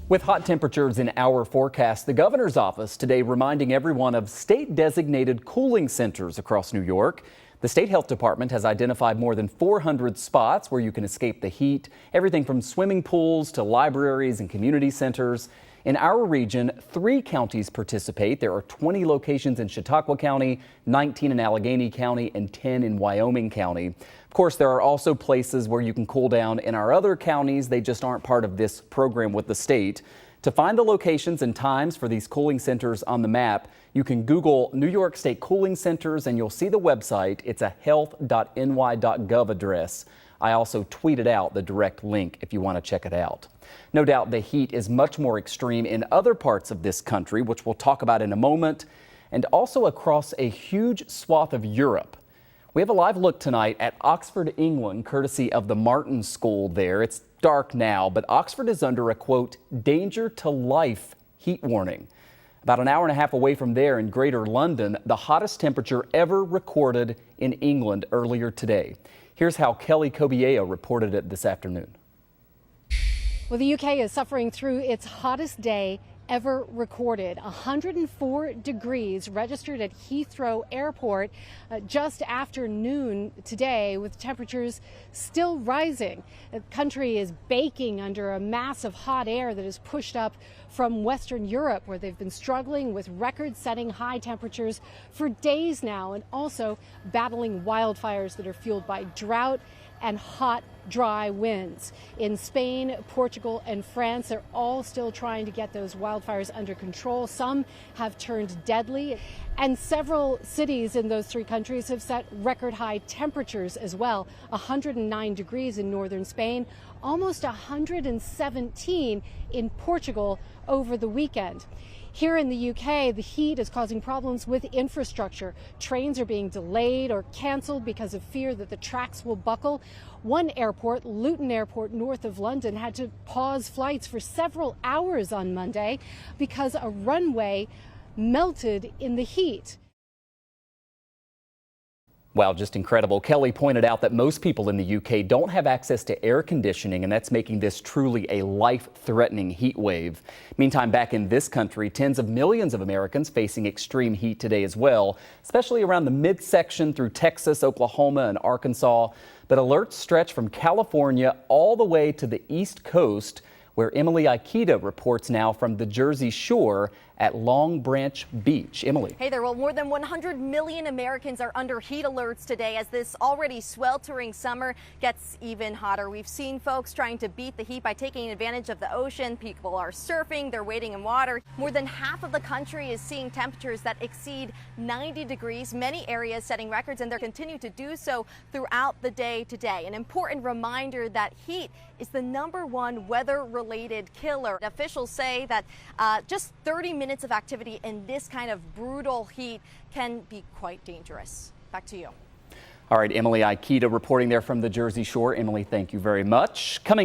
With hot temperatures in our forecast, the governor's office today reminding everyone of state-designated cooling centers across New York. The state health department has identified more than 400 spots where you can escape the heat, everything from swimming pools to libraries and community centers. In our region, 3 counties participate. There are 20 locations in Chautauqua County, 19 in Allegheny County, and 10 in Wyoming County. Of course, there are also places where you can cool down in our other counties. They just aren't part of this program with the state. To find the locations and times for these cooling centers on the map, you can Google New York State Cooling Centers and you'll see the website. It's a health.ny.gov address. I also tweeted out the direct link if you want to check it out. No doubt the heat is much more extreme in other parts of this country, which we'll talk about in a moment, and also across a huge swath of Europe. We have a live look tonight at Oxford, England, courtesy of the Martin School there. It's dark now, but Oxford is under a, quote, danger to life heat warning. About an hour and a half away from there in Greater London, the hottest temperature ever recorded in England earlier today. Here's how Kelly Kobieo reported it this afternoon. Well, the UK is suffering through its hottest day ever recorded. 104 degrees registered at Heathrow Airport just after noon today, with temperatures still rising. The country is baking under a mass of hot air that is pushed up from Western Europe, where they've been struggling with record-setting high temperatures for days now, and also battling wildfires that are fueled by drought and hot, dry winds. In Spain, Portugal, and France, they're all still trying to get those wildfires under control. Some have turned deadly, and several cities in those 3 countries have set record high temperatures as well. 109 degrees in northern Spain, almost 117 in Portugal over the weekend. Here in the UK, the heat is causing problems with infrastructure. Trains are being delayed or canceled because of fear that the tracks will buckle. One airport, Luton Airport, north of London, had to pause flights for several hours on Monday because a runway melted in the heat. Wow, just incredible. Kelly pointed out that most people in the UK don't have access to air conditioning, and that's making this truly a life-threatening heat wave. Meantime, back in this country, tens of millions of Americans facing extreme heat today as well, especially around the midsection through Texas, Oklahoma, and Arkansas. But alerts stretch from California all the way to the East Coast, where Emily Ikeda reports now from the Jersey Shore at Long Branch Beach. Emily. Hey there. Well, more than 100 million Americans are under heat alerts today as this already sweltering summer gets even hotter. We've seen folks trying to beat the heat by taking advantage of the ocean. People are surfing, they're wading in water. More than half of the country is seeing temperatures that exceed 90 degrees. Many areas setting records, and they'll continue to do so throughout the day today. An important reminder that heat is the #1 weather-related killer. Officials say that just 30 minutes of activity in this kind of brutal heat can be quite dangerous. Back to you. All right, Emily Ikeda reporting there from the Jersey Shore. Emily, thank you very much. Coming